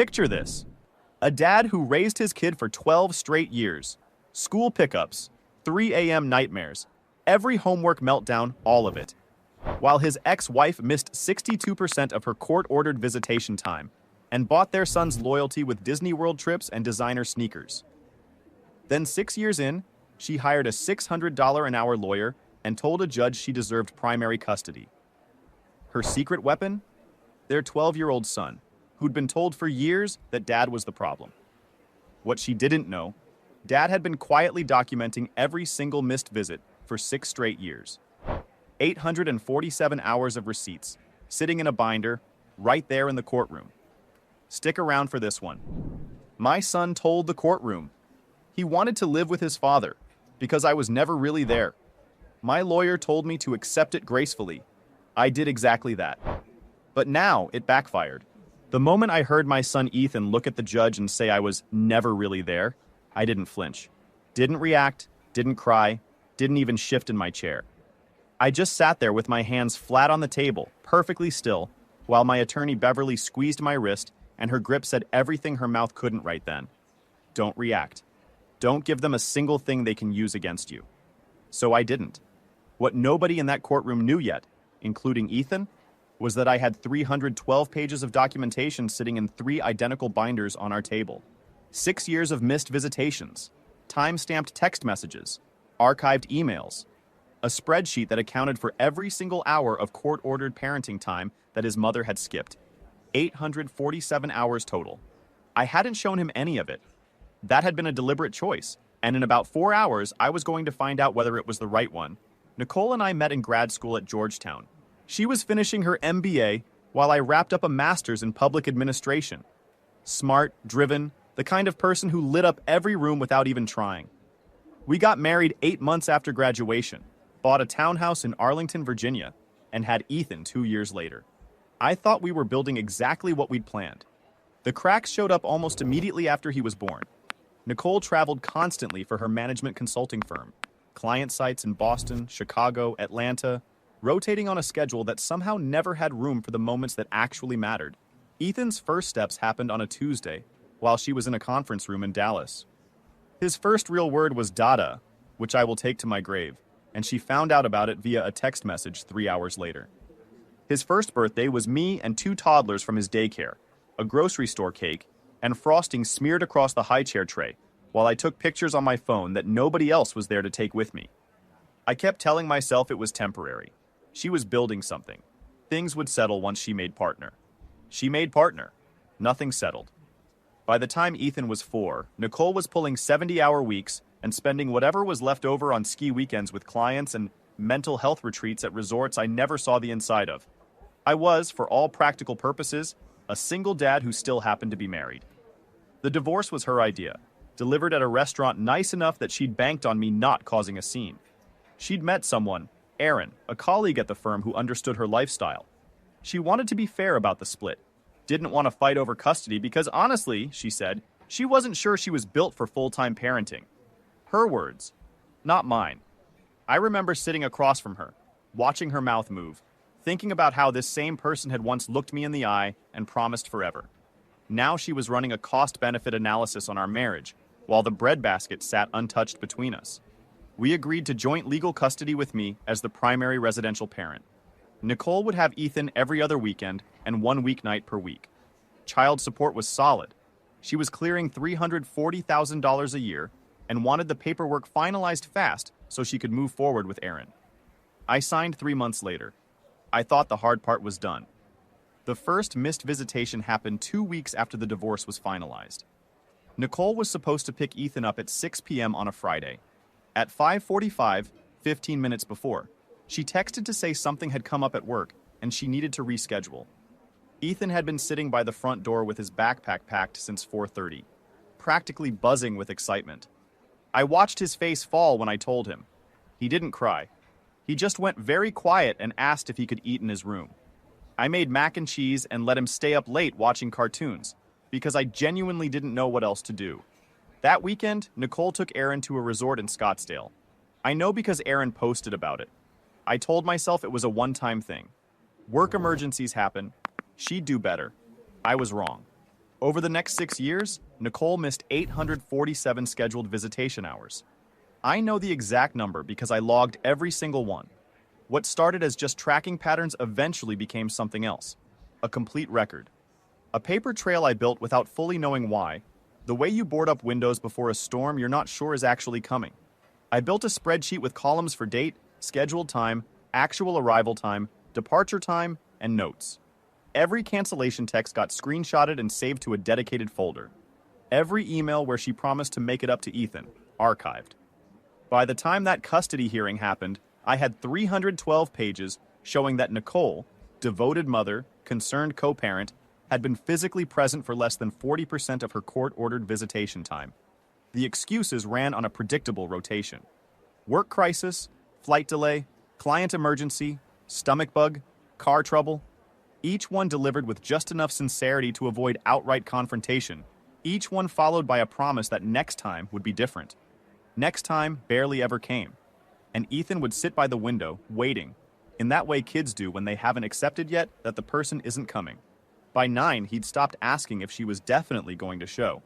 Picture this. A dad who raised his kid for 12 straight years. School pickups, 3 a.m. nightmares, every homework meltdown, all of it. While his ex-wife missed 62% of her court-ordered visitation time and bought their son's loyalty with Disney World trips and designer sneakers. Then 6 years in, she hired a $600 an hour lawyer and told a judge she deserved primary custody. Her secret weapon? Their 12-year-old son, who'd been told for years that dad was the problem. What she didn't know, dad had been quietly documenting every single missed visit for 6 straight years. 847 hours of receipts, sitting in a binder, right there in the courtroom. Stick around for this one. My son told the courtroom he wanted to live with his father because I was never really there. My lawyer told me to accept it gracefully. I did exactly that. But now it backfired. The moment I heard my son Ethan look at the judge and say I was never really there, I didn't flinch. Didn't react, didn't cry, didn't even shift in my chair. I just sat there with my hands flat on the table, perfectly still, while my attorney Beverly squeezed my wrist and her grip said everything her mouth couldn't right then. Don't react. Don't give them a single thing they can use against you. So I didn't. What nobody in that courtroom knew yet, including Ethan, was that I had 312 pages of documentation sitting in 3 identical binders on our table. 6 years of missed visitations, time-stamped text messages, archived emails, a spreadsheet that accounted for every single hour of court-ordered parenting time that his mother had skipped. 847 hours total. I hadn't shown him any of it. That had been a deliberate choice, and in about 4 hours, I was going to find out whether it was the right one. Nicole and I met in grad school at Georgetown. She was finishing her MBA while I wrapped up a master's in public administration. Smart, driven, the kind of person who lit up every room without even trying. We got married 8 months after graduation, bought a townhouse in Arlington, Virginia, and had Ethan 2 years later. I thought we were building exactly what we'd planned. The cracks showed up almost immediately after he was born. Nicole traveled constantly for her management consulting firm, client sites in Boston, Chicago, Atlanta, rotating on a schedule that somehow never had room for the moments that actually mattered. Ethan's first steps happened on a Tuesday, while she was in a conference room in Dallas. His first real word was dada, which I will take to my grave, and she found out about it via a text message 3 hours later. His first birthday was me and 2 toddlers from his daycare, a grocery store cake, and frosting smeared across the high chair tray, while I took pictures on my phone that nobody else was there to take with me. I kept telling myself it was temporary. She was building something. Things would settle once she made partner. She made partner. Nothing settled. By the time Ethan was 4, Nicole was pulling 70-hour weeks and spending whatever was left over on ski weekends with clients and mental health retreats at resorts I never saw the inside of. I was, for all practical purposes, a single dad who still happened to be married. The divorce was her idea, delivered at a restaurant nice enough that she'd banked on me not causing a scene. She'd met someone, Aaron, a colleague at the firm who understood her lifestyle. She wanted to be fair about the split, didn't want to fight over custody because honestly, she said, she wasn't sure she was built for full-time parenting. Her words, not mine. I remember sitting across from her, watching her mouth move, thinking about how this same person had once looked me in the eye and promised forever. Now she was running a cost-benefit analysis on our marriage, while the breadbasket sat untouched between us. We agreed to joint legal custody with me as the primary residential parent. Nicole would have Ethan every other weekend and 1 weeknight per week. Child support was solid. She was clearing $340,000 a year and wanted the paperwork finalized fast so she could move forward with Aaron. I signed 3 months later. I thought the hard part was done. The first missed visitation happened 2 weeks after the divorce was finalized. Nicole was supposed to pick Ethan up at 6 p.m. on a Friday. At 5:45, 15 minutes before, she texted to say something had come up at work and she needed to reschedule. Ethan had been sitting by the front door with his backpack packed since 4:30, practically buzzing with excitement. I watched his face fall when I told him. He didn't cry. He just went very quiet and asked if he could eat in his room. I made mac and cheese and let him stay up late watching cartoons because I genuinely didn't know what else to do. That weekend, Nicole took Aaron to a resort in Scottsdale. I know because Aaron posted about it. I told myself it was a one-time thing. Work emergencies happen. She'd do better. I was wrong. Over the next 6 years, Nicole missed 847 scheduled visitation hours. I know the exact number because I logged every single one. What started as just tracking patterns eventually became something else. A complete record. A paper trail I built without fully knowing why. The way you board up windows before a storm you're not sure is actually coming. I built a spreadsheet with columns for date, scheduled time, actual arrival time, departure time, and notes. Every cancellation text got screenshotted and saved to a dedicated folder. Every email where she promised to make it up to Ethan, archived. By the time that custody hearing happened, I had 312 pages showing that Nicole, devoted mother, concerned co-parent, had been physically present for less than 40% of her court-ordered visitation time. The excuses ran on a predictable rotation. Work crisis, flight delay, client emergency, stomach bug, car trouble. Each one delivered with just enough sincerity to avoid outright confrontation, each one followed by a promise that next time would be different. Next time barely ever came, and Ethan would sit by the window, waiting, in that way kids do when they haven't accepted yet that the person isn't coming. By 9, he'd stopped asking if she was definitely going to show.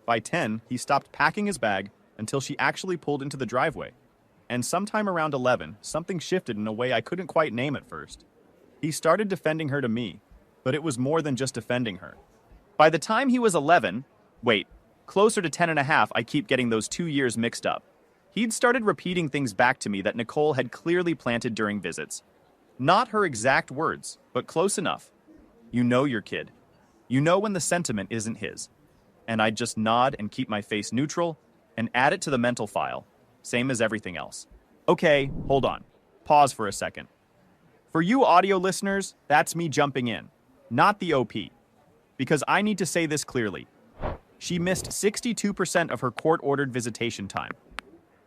By 10, he stopped packing his bag until she actually pulled into the driveway. And sometime around 11, something shifted in a way I couldn't quite name at first. He started defending her to me, but it was more than just defending her. By the time he was 11, closer to 10 and a half, I keep getting those 2 years mixed up. He'd started repeating things back to me that Nicole had clearly planted during visits. Not her exact words, but close enough. You know your kid. You know when the sentiment isn't his. And I'd just nod and keep my face neutral and add it to the mental file, same as everything else. Okay, hold on. Pause for a second. For you audio listeners, that's me jumping in, not the OP. Because I need to say this clearly. She missed 62% of her court-ordered visitation time.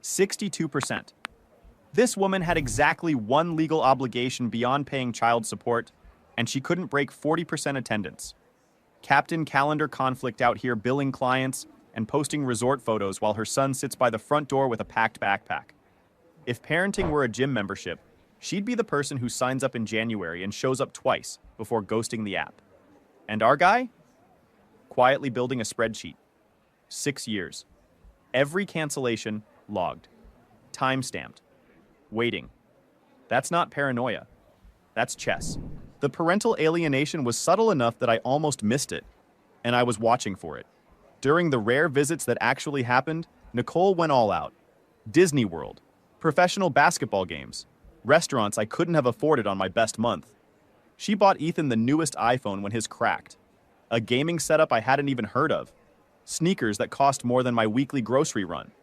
62%. This woman had exactly one legal obligation beyond paying child support, and she couldn't break 40% attendance. Captain Calendar conflict out here billing clients and posting resort photos while her son sits by the front door with a packed backpack. If parenting were a gym membership, she'd be the person who signs up in January and shows up twice before ghosting the app. And our guy? Quietly building a spreadsheet. 6 years. Every cancellation logged. Time-stamped. Waiting. That's not paranoia. That's chess. The parental alienation was subtle enough that I almost missed it, and I was watching for it. During the rare visits that actually happened, Nicole went all out. Disney World, professional basketball games, restaurants I couldn't have afforded on my best month. She bought Ethan the newest iPhone when his cracked, a gaming setup I hadn't even heard of, sneakers that cost more than my weekly grocery run.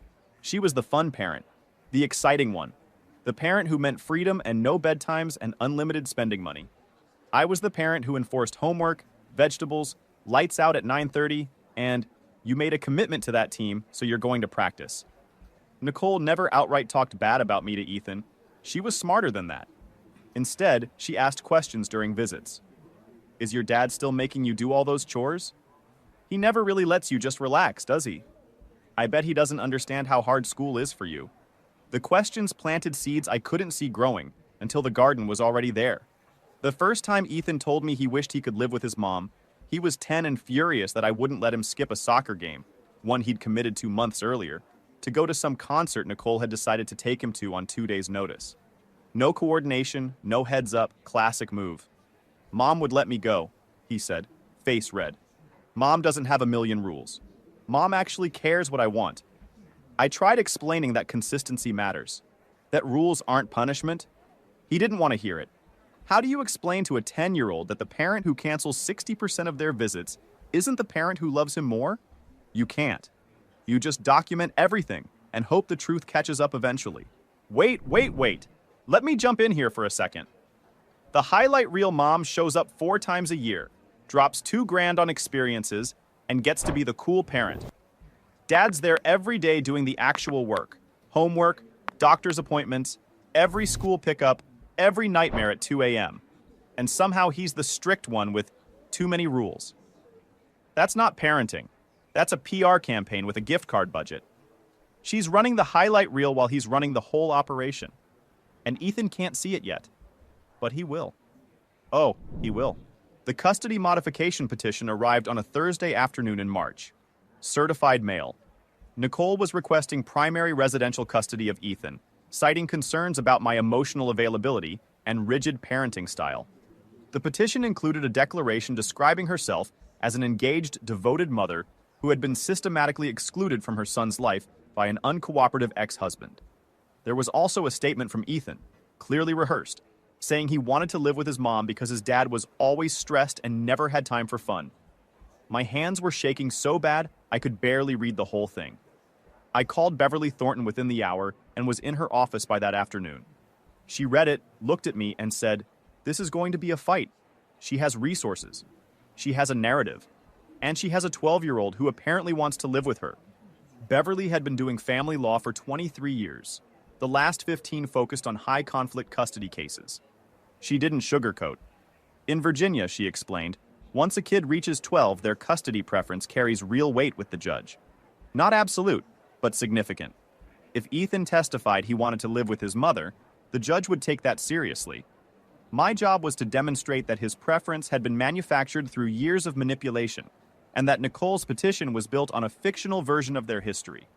She was the fun parent, the exciting one, the parent who meant freedom and no bedtimes and unlimited spending money. I was the parent who enforced homework, vegetables, lights out at 9:30, and you made a commitment to that team, so you're going to practice. Nicole never outright talked bad about me to Ethan. She was smarter than that. Instead, she asked questions during visits. Is your dad still making you do all those chores? He never really lets you just relax, does he? I bet he doesn't understand how hard school is for you. The questions planted seeds I couldn't see growing until the garden was already there. The first time Ethan told me he wished he could live with his mom, he was 10 and furious that I wouldn't let him skip a soccer game, one he'd committed to months earlier, to go to some concert Nicole had decided to take him to on 2 days' notice. No coordination, no heads up, classic move. Mom would let me go, he said, face red. Mom doesn't have a million rules. Mom actually cares what I want. I tried explaining that consistency matters, that rules aren't punishment. He didn't want to hear it. How do you explain to a 10-year-old that the parent who cancels 60% of their visits isn't the parent who loves him more? You can't. You just document everything and hope the truth catches up eventually. Wait. Let me jump in here for a second. The highlight reel mom shows up 4 times a year, drops $2,000 on experiences, and gets to be the cool parent. Dad's there every day doing the actual work. Homework, doctor's appointments, every school pickup, every nightmare at 2 a.m. And somehow he's the strict one with too many rules. That's not parenting. That's a PR campaign with a gift card budget. She's running the highlight reel while he's running the whole operation. And Ethan can't see it yet. But he will. Oh, he will. The custody modification petition arrived on a Thursday afternoon in March. Certified mail. Nicole was requesting primary residential custody of Ethan, citing concerns about my emotional availability and rigid parenting style. The petition included a declaration describing herself as an engaged, devoted mother who had been systematically excluded from her son's life by an uncooperative ex-husband. There was also a statement from Ethan, clearly rehearsed, saying he wanted to live with his mom because his dad was always stressed and never had time for fun. My hands were shaking so bad I could barely read the whole thing. I called Beverly Thornton within the hour and was in her office by that afternoon. She read it, looked at me, and said, "This is going to be a fight. She has resources. She has a narrative. And she has a 12-year-old who apparently wants to live with her." Beverly had been doing family law for 23 years. The last 15 focused on high-conflict custody cases. She didn't sugarcoat. In Virginia, she explained, once a kid reaches 12, their custody preference carries real weight with the judge. Not absolute, but significant. If Ethan testified he wanted to live with his mother, the judge would take that seriously. My job was to demonstrate that his preference had been manufactured through years of manipulation, and that Nicole's petition was built on a fictional version of their history.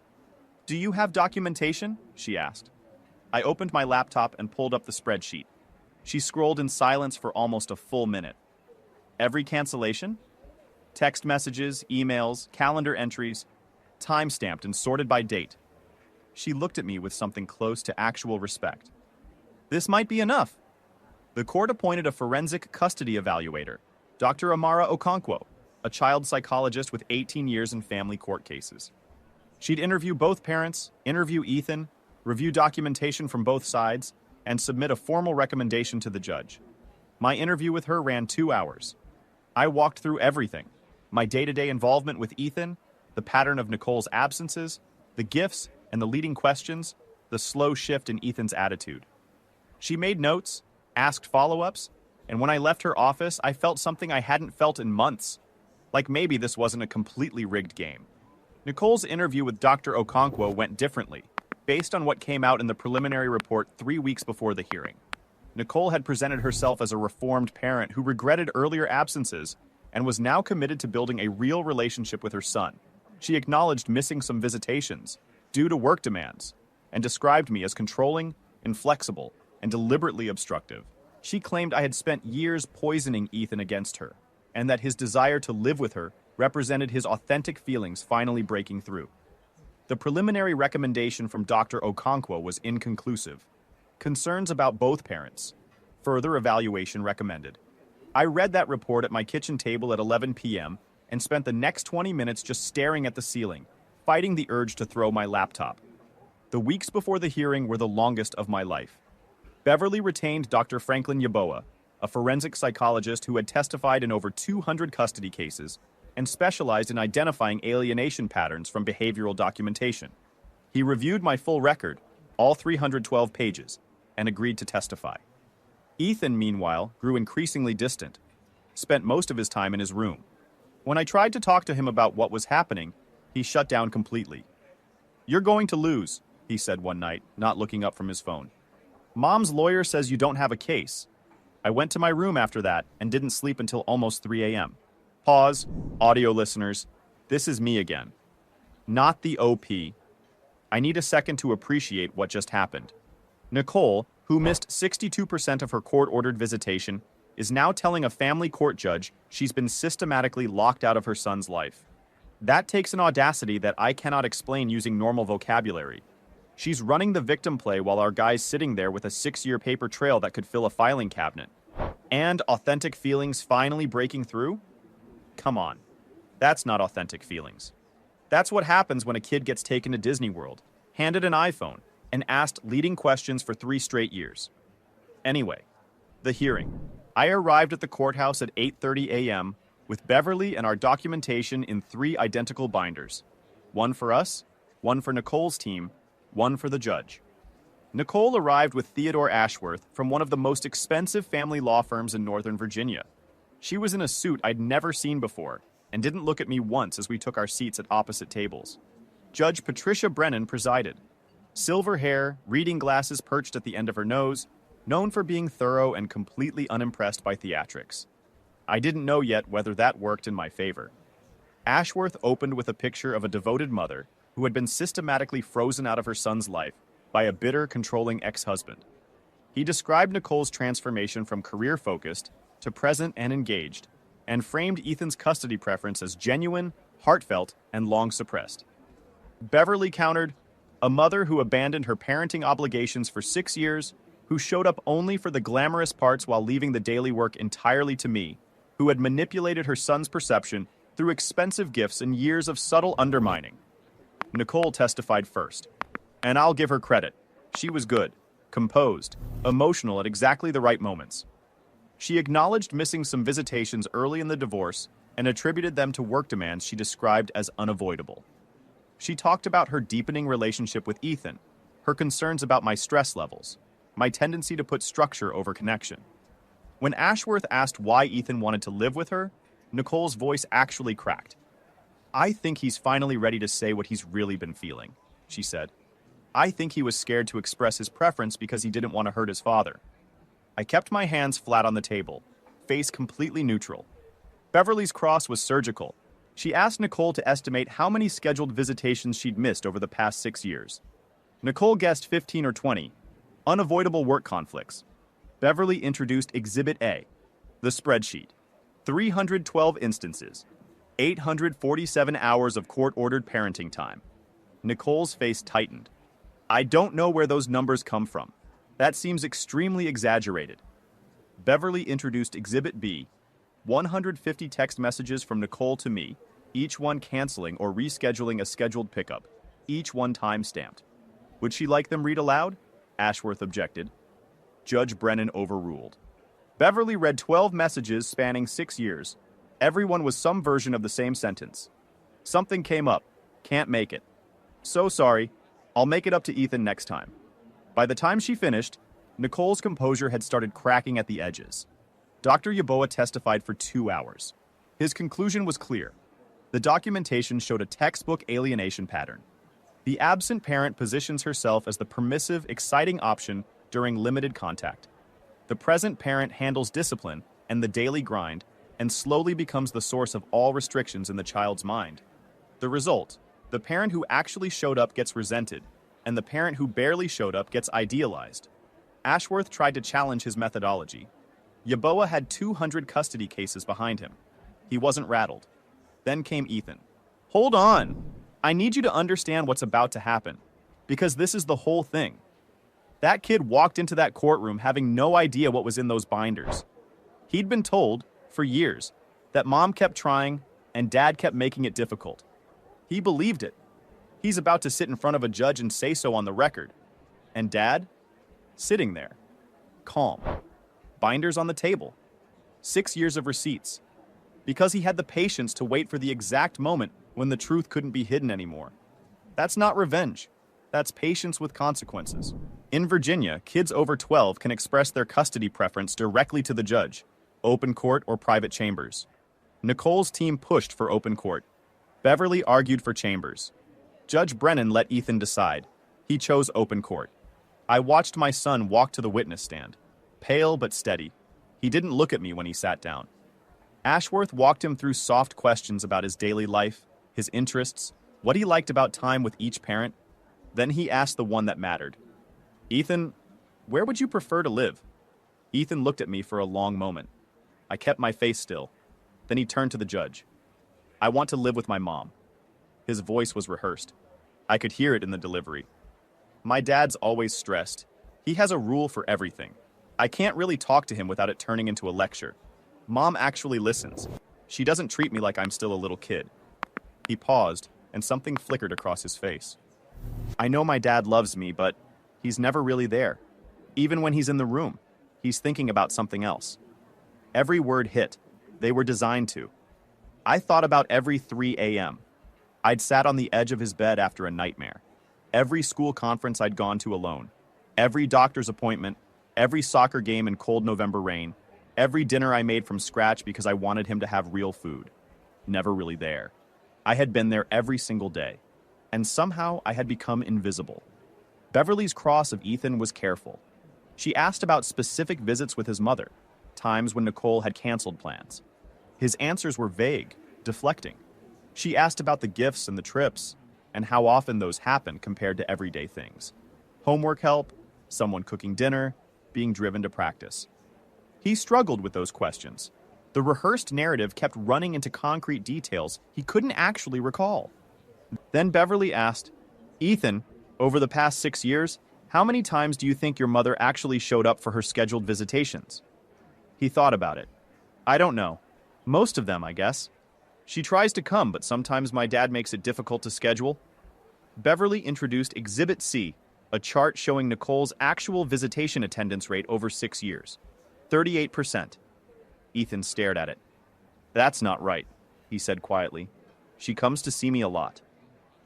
"Do you have documentation?" she asked. I opened my laptop and pulled up the spreadsheet. She scrolled in silence for almost a full minute. Every cancellation? Text messages, emails, calendar entries, time-stamped and sorted by date. She looked at me with something close to actual respect. "This might be enough." The court appointed a forensic custody evaluator, Dr. Amara Okonkwo, a child psychologist with 18 years in family court cases. She'd interview both parents, interview Ethan, review documentation from both sides, and submit a formal recommendation to the judge. My interview with her ran 2 hours. I walked through everything: my day-to-day involvement with Ethan, the pattern of Nicole's absences, the gifts and the leading questions, the slow shift in Ethan's attitude. She made notes, asked follow-ups, and when I left her office, I felt something I hadn't felt in months. Like maybe this wasn't a completely rigged game. Nicole's interview with Dr. Okonkwo went differently, based on what came out in the preliminary report 3 weeks before the hearing. Nicole had presented herself as a reformed parent who regretted earlier absences and was now committed to building a real relationship with her son. She acknowledged missing some visitations due to work demands and described me as controlling, inflexible, and deliberately obstructive. She claimed I had spent years poisoning Ethan against her, and that his desire to live with her represented his authentic feelings finally breaking through. The preliminary recommendation from Dr. Okonkwo was inconclusive. Concerns about both parents. Further evaluation recommended. I read that report at my kitchen table at 11 p.m. and spent the next 20 minutes just staring at the ceiling, fighting the urge to throw my laptop. The weeks before the hearing were the longest of my life. Beverly retained Dr. Franklin Yaboa, a forensic psychologist who had testified in over 200 custody cases and specialized in identifying alienation patterns from behavioral documentation. He reviewed my full record, all 312 pages, and agreed to testify. Ethan, meanwhile, grew increasingly distant, spent most of his time in his room. When I tried to talk to him about what was happening, he shut down completely. "You're going to lose," he said one night, not looking up from his phone. "Mom's lawyer says you don't have a case." I went to my room after that and didn't sleep until almost 3 a.m. Pause, audio listeners. This is me again. Not the OP. I need a second to appreciate what just happened. Nicole, who missed 62% of her court-ordered visitation, is now telling a family court judge she's been systematically locked out of her son's life. That takes an audacity that I cannot explain using normal vocabulary. She's running the victim play while our guy's sitting there with a 6-year paper trail that could fill a filing cabinet. And authentic feelings finally breaking through? Come on. That's not authentic feelings. That's what happens when a kid gets taken to Disney World, handed an iPhone, and asked leading questions for 3 straight years. Anyway, the hearing. I arrived at the courthouse at 8:30 a.m. with Beverly and our documentation in 3 identical binders. One for us, one for Nicole's team, one for the judge. Nicole arrived with Theodore Ashworth from one of the most expensive family law firms in Northern Virginia. She was in a suit I'd never seen before and didn't look at me once as we took our seats at opposite tables. Judge Patricia Brennan presided. Silver hair, reading glasses perched at the end of her nose, known for being thorough and completely unimpressed by theatrics. I didn't know yet whether that worked in my favor. Ashworth opened with a picture of a devoted mother who had been systematically frozen out of her son's life by a bitter, controlling ex-husband. He described Nicole's transformation from career-focused to present and engaged, and framed Ethan's custody preference as genuine, heartfelt, and long-suppressed. Beverly countered, a mother who abandoned her parenting obligations for 6 years, who showed up only for the glamorous parts while leaving the daily work entirely to me, who had manipulated her son's perception through expensive gifts and years of subtle undermining. Nicole testified first, and I'll give her credit. She was good, composed, emotional at exactly the right moments. She acknowledged missing some visitations early in the divorce and attributed them to work demands she described as unavoidable. She talked about her deepening relationship with Ethan, her concerns about my stress levels, my tendency to put structure over connection. When Ashworth asked why Ethan wanted to live with her, Nicole's voice actually cracked. I think he's finally ready to say what he's really been feeling, she said. I think he was scared to express his preference because he didn't want to hurt his father. I kept my hands flat on the table, face completely neutral. Beverly's cross was surgical. She asked Nicole to estimate how many scheduled visitations she'd missed over the past 6 years. Nicole guessed 15 or 20. Unavoidable work conflicts. Beverly introduced Exhibit A, the spreadsheet. 312 instances. 847 hours of court-ordered parenting time. Nicole's face tightened. I don't know where those numbers come from. That seems extremely exaggerated. Beverly introduced Exhibit B, 150 text messages from Nicole to me, each one canceling or rescheduling a scheduled pickup, each one time-stamped. Would she like them read aloud? Ashworth objected. Judge Brennan overruled. Beverly read 12 messages spanning 6 years. Everyone was some version of the same sentence. Something came up. Can't make it. So sorry. I'll make it up to Ethan next time. By the time she finished, Nicole's composure had started cracking at the edges. Dr. Yeboah testified for 2 hours. His conclusion was clear. The documentation showed a textbook alienation pattern. The absent parent positions herself as the permissive, exciting option during limited contact. The present parent handles discipline and the daily grind and slowly becomes the source of all restrictions in the child's mind. The result, the parent who actually showed up gets resented, and the parent who barely showed up gets idealized. Ashworth tried to challenge his methodology. Yeboah had 200 custody cases behind him. He wasn't rattled. Then came Ethan. Hold on. I need you to understand what's about to happen, because this is the whole thing. That kid walked into that courtroom having no idea what was in those binders. He'd been told, for years, that mom kept trying and dad kept making it difficult. He believed it. He's about to sit in front of a judge and say so on the record. And dad? Sitting there. Calm. Binders on the table. 6 years of receipts. Because he had the patience to wait for the exact moment when the truth couldn't be hidden anymore. That's not revenge. That's patience with consequences. In Virginia, kids over 12 can express their custody preference directly to the judge, open court or private chambers. Nicole's team pushed for open court. Beverly argued for chambers. Judge Brennan let Ethan decide. He chose open court. I watched my son walk to the witness stand, pale but steady. He didn't look at me when he sat down. Ashworth walked him through soft questions about his daily life, his interests, what he liked about time with each parent. Then he asked the one that mattered. Ethan, where would you prefer to live? Ethan looked at me for a long moment. I kept my face still. Then he turned to the judge. I want to live with my mom. His voice was rehearsed. I could hear it in the delivery. My dad's always stressed. He has a rule for everything. I can't really talk to him without it turning into a lecture. Mom actually listens. She doesn't treat me like I'm still a little kid. He paused, and something flickered across his face. I know my dad loves me, but he's never really there. Even when he's in the room, he's thinking about something else. Every word hit. They were designed to. I thought about every 3 a.m. I'd sat on the edge of his bed after a nightmare. Every school conference I'd gone to alone. Every doctor's appointment. Every soccer game in cold November rain. Every dinner I made from scratch because I wanted him to have real food. Never really there. I had been there every single day. And somehow I had become invisible. Beverly's cross of Ethan was careful. She asked about specific visits with his mother, times when Nicole had canceled plans. His answers were vague, deflecting. She asked about the gifts and the trips, and how often those happened compared to everyday things. Homework help, someone cooking dinner, being driven to practice. He struggled with those questions. The rehearsed narrative kept running into concrete details he couldn't actually recall. Then Beverly asked, "Ethan, over the past 6 years, how many times do you think your mother actually showed up for her scheduled visitations?" He thought about it. "I don't know. Most of them, I guess. She tries to come, but sometimes my dad makes it difficult to schedule." Beverly introduced Exhibit C, a chart showing Nicole's actual visitation attendance rate over 6 years. 38%. Ethan stared at it. "That's not right," he said quietly. "She comes to see me a lot."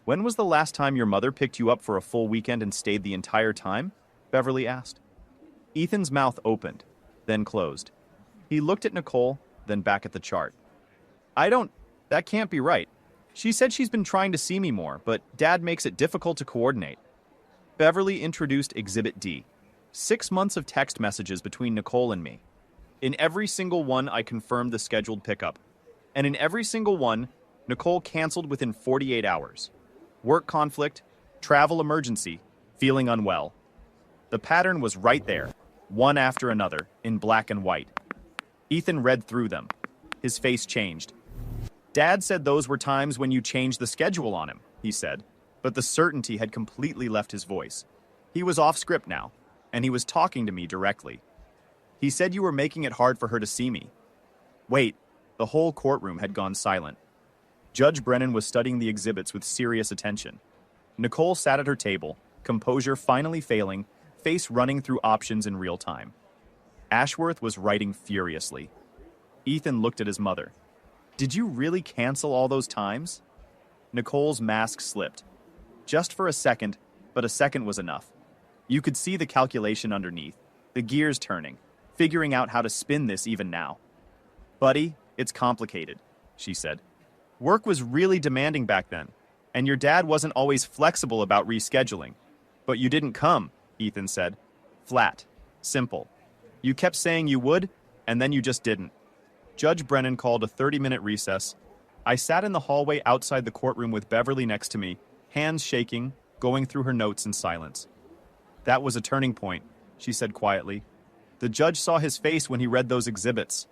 "When was the last time your mother picked you up for a full weekend and stayed the entire time?" Beverly asked. Ethan's mouth opened, then closed. He looked at Nicole, then back at the chart. That can't be right. She said she's been trying to see me more, but Dad makes it difficult to coordinate." Beverly introduced Exhibit D, 6 months of text messages between Nicole and me. "In every single one, I confirmed the scheduled pickup. And in every single one, Nicole canceled within 48 hours. Work conflict, travel emergency, feeling unwell." The pattern was right there, one after another, in black and white. Ethan read through them. His face changed. "Dad said those were times when you changed the schedule on him," he said, but the certainty had completely left his voice. He was off script now, and he was talking to me directly. "He said you were making it hard for her to see me." Wait, the whole courtroom had gone silent. Judge Brennan was studying the exhibits with serious attention. Nicole sat at her table, composure finally failing, face running through options in real time. Ashworth was writing furiously. Ethan looked at his mother. "Did you really cancel all those times?" Nicole's mask slipped. Just for a second, but a second was enough. You could see the calculation underneath, the gears turning, figuring out how to spin this even now. "Buddy, it's complicated," she said. "Work was really demanding back then, and your dad wasn't always flexible about rescheduling. But you didn't come," Ethan said. "Flat. Simple. You kept saying you would, and then you just didn't." Judge Brennan called a 30-minute recess. I sat in the hallway outside the courtroom with Beverly next to me, hands shaking, going through her notes in silence. "That was a turning point," she said quietly. "The judge saw his face when he read those exhibits.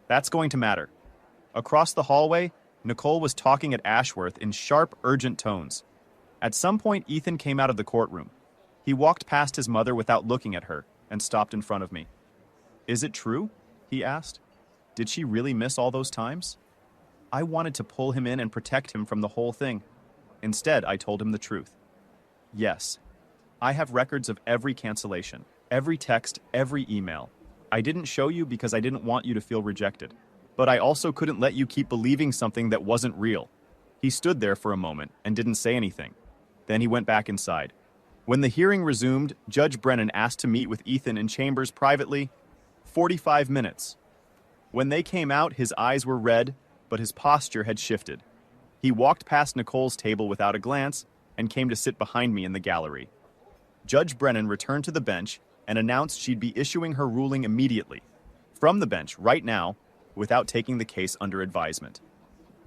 That's going to matter." Across the hallway, Nicole was talking at Ashworth in sharp, urgent tones. At some point, Ethan came out of the courtroom. He walked past his mother without looking at her and stopped in front of me. "Is it true?" he asked. "Did she really miss all those times?" I wanted to pull him in and protect him from the whole thing. Instead, I told him the truth. "Yes. I have records of every cancellation, every text, every email. I didn't show you because I didn't want you to feel rejected. But I also couldn't let you keep believing something that wasn't real." He stood there for a moment and didn't say anything. Then he went back inside. When the hearing resumed, Judge Brennan asked to meet with Ethan in chambers privately. 45 minutes. When they came out, his eyes were red, but his posture had shifted. He walked past Nicole's table without a glance and came to sit behind me in the gallery. Judge Brennan returned to the bench and announced she'd be issuing her ruling immediately, from the bench right now, without taking the case under advisement.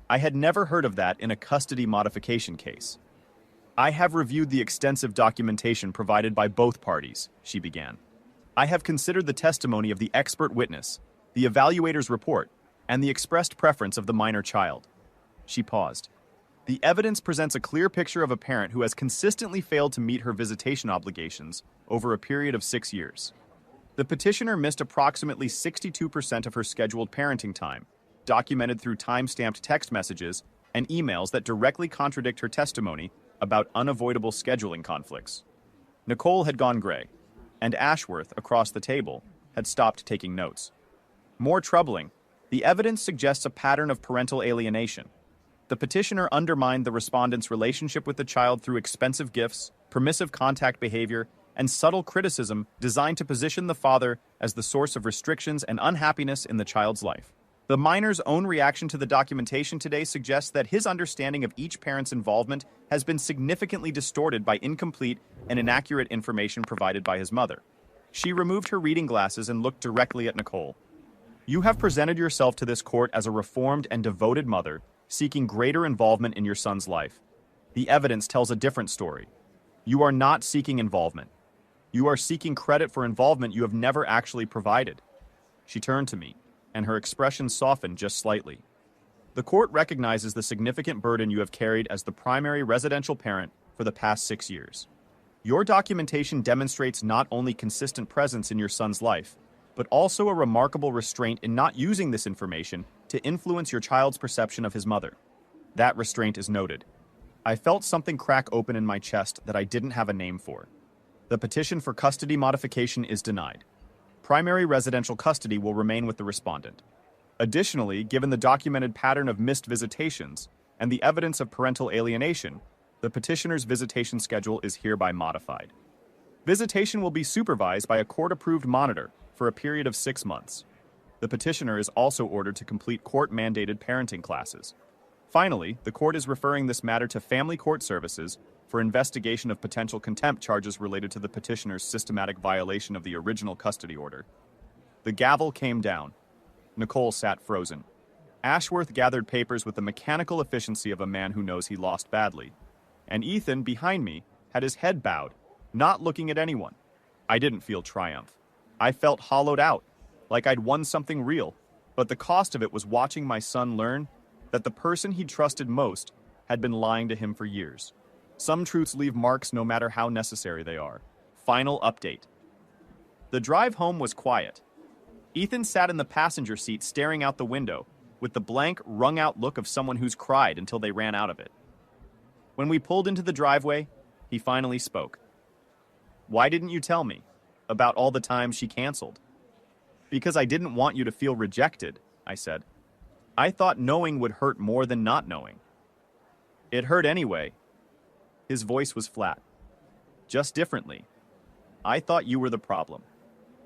I had never heard of that in a custody modification case. "I have reviewed the extensive documentation provided by both parties," she began. "I have considered the testimony of the expert witness, the evaluator's report, and the expressed preference of the minor child." She paused. "The evidence presents a clear picture of a parent who has consistently failed to meet her visitation obligations over a period of 6 years. The petitioner missed approximately 62% of her scheduled parenting time, documented through time-stamped text messages and emails that directly contradict her testimony about unavoidable scheduling conflicts." Nicole had gone gray, and Ashworth, across the table, had stopped taking notes. More troubling, the evidence suggests a pattern of parental alienation. The petitioner undermined the respondent's relationship with the child through expensive gifts, permissive contact behavior, and subtle criticism designed to position the father as the source of restrictions and unhappiness in the child's life. The minor's own reaction to the documentation today suggests that his understanding of each parent's involvement has been significantly distorted by incomplete and inaccurate information provided by his mother. She removed her reading glasses and looked directly at Nicole. You have presented yourself to this court as a reformed and devoted mother, seeking greater involvement in your son's life. The evidence tells a different story. You are not seeking involvement. You are seeking credit for involvement you have never actually provided. She turned to me, and her expression softened just slightly. The court recognizes the significant burden you have carried as the primary residential parent for the past 6 years. Your documentation demonstrates not only consistent presence in your son's life, but also a remarkable restraint in not using this information to influence your child's perception of his mother. That restraint is noted. I felt something crack open in my chest that I didn't have a name for. The petition for custody modification is denied. Primary residential custody will remain with the respondent. Additionally, given the documented pattern of missed visitations and the evidence of parental alienation, the petitioner's visitation schedule is hereby modified. Visitation will be supervised by a court-approved monitor for a period of 6 months. The petitioner is also ordered to complete court-mandated parenting classes. Finally, the court is referring this matter to Family Court Services for investigation of potential contempt charges related to the petitioner's systematic violation of the original custody order. The gavel came down. Nicole sat frozen. Ashworth gathered papers with the mechanical efficiency of a man who knows he lost badly. And Ethan, behind me, had his head bowed, not looking at anyone. I didn't feel triumph. I felt hollowed out, like I'd won something real, but the cost of it was watching my son learn that the person he trusted most had been lying to him for years. Some truths leave marks no matter how necessary they are. Final update. The drive home was quiet. Ethan sat in the passenger seat staring out the window, with the blank, wrung-out look of someone who's cried until they ran out of it. When we pulled into the driveway, he finally spoke. "Why didn't you tell me about all the times she canceled?" "Because I didn't want you to feel rejected," I said. "I thought knowing would hurt more than not knowing." "It hurt anyway." His voice was flat. "Just differently. I thought you were the problem.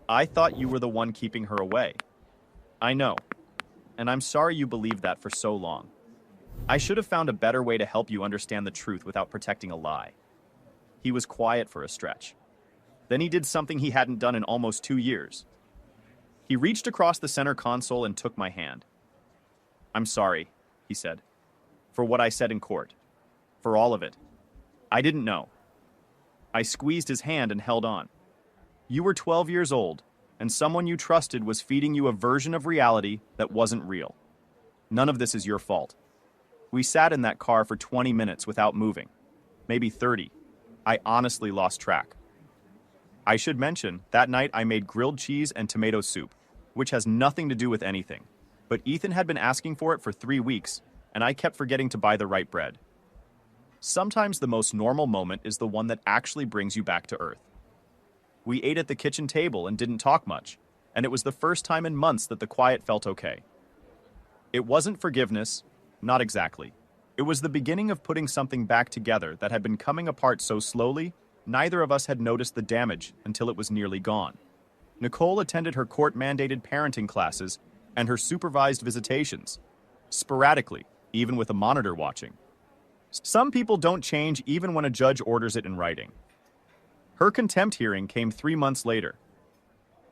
I thought you were the one keeping her away." "I know. And I'm sorry you believed that for so long. I should have found a better way to help you understand the truth without protecting a lie." He was quiet for a stretch. Then he did something he hadn't done in almost 2 years. He reached across the center console and took my hand. "I'm sorry," he said, "for what I said in court. For all of it. I didn't know." I squeezed his hand and held on. "You were 12 years old, and someone you trusted was feeding you a version of reality that wasn't real. None of this is your fault." We sat in that car for 20 minutes without moving. Maybe 30. I honestly lost track. I should mention, that night I made grilled cheese and tomato soup, which has nothing to do with anything. But Ethan had been asking for it for 3 weeks, and I kept forgetting to buy the right bread. Sometimes the most normal moment is the one that actually brings you back to earth. We ate at the kitchen table and didn't talk much, and it was the first time in months that the quiet felt okay. It wasn't forgiveness, not exactly. It was the beginning of putting something back together that had been coming apart so slowly, neither of us had noticed the damage until it was nearly gone. Nicole attended her court-mandated parenting classes and her supervised visitations, sporadically, even with a monitor watching. Some people don't change even when a judge orders it in writing. Her contempt hearing came 3 months later.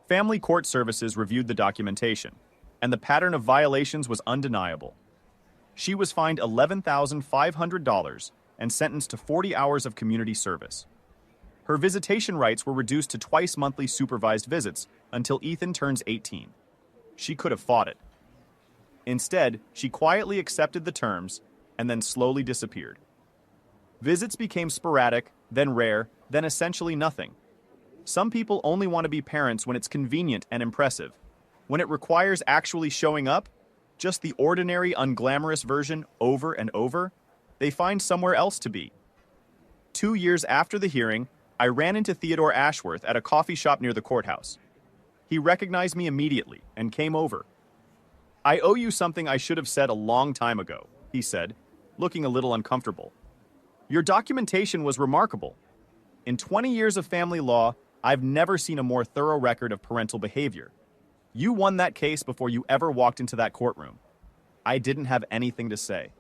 Family Court Services reviewed the documentation, and the pattern of violations was undeniable. She was fined $11,500 and sentenced to 40 hours of community service. Her visitation rights were reduced to twice monthly supervised visits until Ethan turns 18. She could have fought it. Instead, she quietly accepted the terms and then slowly disappeared. Visits became sporadic, then rare, then essentially nothing. Some people only want to be parents when it's convenient and impressive. When it requires actually showing up, just the ordinary, unglamorous version over and over, they find somewhere else to be. 2 years after the hearing, I ran into Theodore Ashworth at a coffee shop near the courthouse. He recognized me immediately and came over. "I owe you something I should have said a long time ago," he said, looking a little uncomfortable. "Your documentation was remarkable. In 20 years of family law, I've never seen a more thorough record of parental behavior. You won that case before you ever walked into that courtroom." I didn't have anything to say.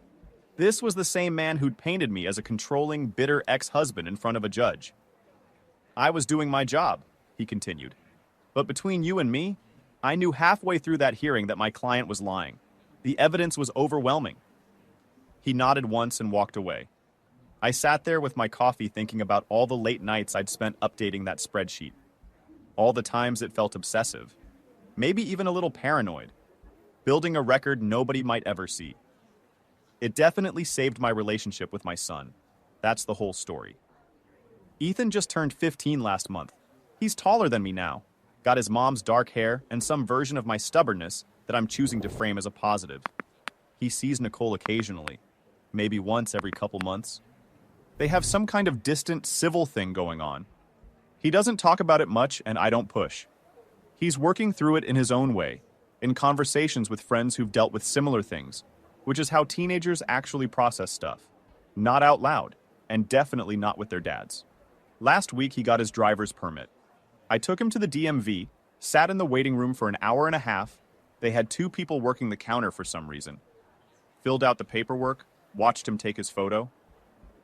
This was the same man who'd painted me as a controlling, bitter ex-husband in front of a judge. "I was doing my job," he continued. "But between you and me, I knew halfway through that hearing that my client was lying. The evidence was overwhelming. He nodded once and walked away. I sat there with my coffee thinking about all the late nights I'd spent updating that spreadsheet. All the times it felt obsessive. Maybe even a little paranoid. Building a record nobody might ever see. It definitely saved my relationship with my son. That's the whole story. Ethan just turned 15 last month. He's taller than me now. Got his mom's dark hair and some version of my stubbornness that I'm choosing to frame as a positive. He sees Nicole occasionally, maybe once every couple months. They have some kind of distant civil thing going on. He doesn't talk about it much and I don't push. He's working through it in his own way, in conversations with friends who've dealt with similar things, which is how teenagers actually process stuff. Not out loud, and definitely not with their dads. Last week he got his driver's permit. I took him to the DMV, sat in the waiting room for an hour and a half. They had 2 people working the counter for some reason. Filled out the paperwork, watched him take his photo.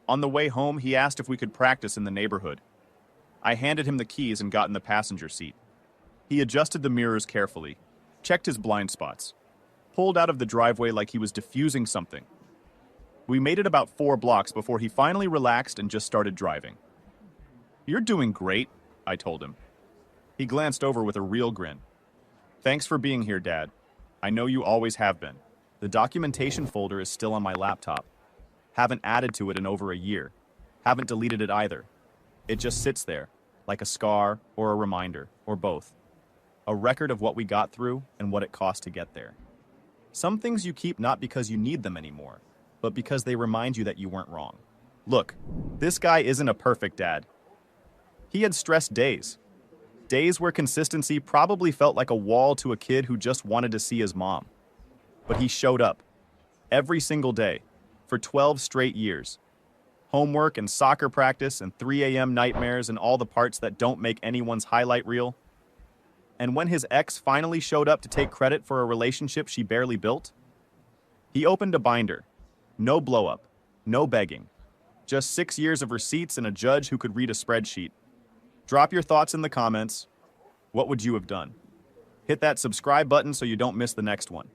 On the way home, he asked if we could practice in the neighborhood. I handed him the keys and got in the passenger seat. He adjusted the mirrors carefully, checked his blind spots, pulled out of the driveway like he was diffusing something. We made it about 4 blocks before he finally relaxed and just started driving. "You're doing great," I told him. He glanced over with a real grin. "Thanks for being here, Dad. I know you always have been. The documentation folder is still on my laptop. Haven't added to it in over a year. Haven't deleted it either. It just sits there, like a scar or a reminder, or both. A record of what we got through and what it cost to get there. Some things you keep not because you need them anymore, but because they remind you that you weren't wrong. Look, this guy isn't a perfect dad. He had stressed days. Days where consistency probably felt like a wall to a kid who just wanted to see his mom. But he showed up. Every single day. For 12 straight years. Homework and soccer practice and 3 a.m. nightmares and all the parts that don't make anyone's highlight reel. And when his ex finally showed up to take credit for a relationship she barely built, he opened a binder. No blow-up. No begging. Just 6 years of receipts and a judge who could read a spreadsheet. Drop your thoughts in the comments. What would you have done? Hit that subscribe button so you don't miss the next one.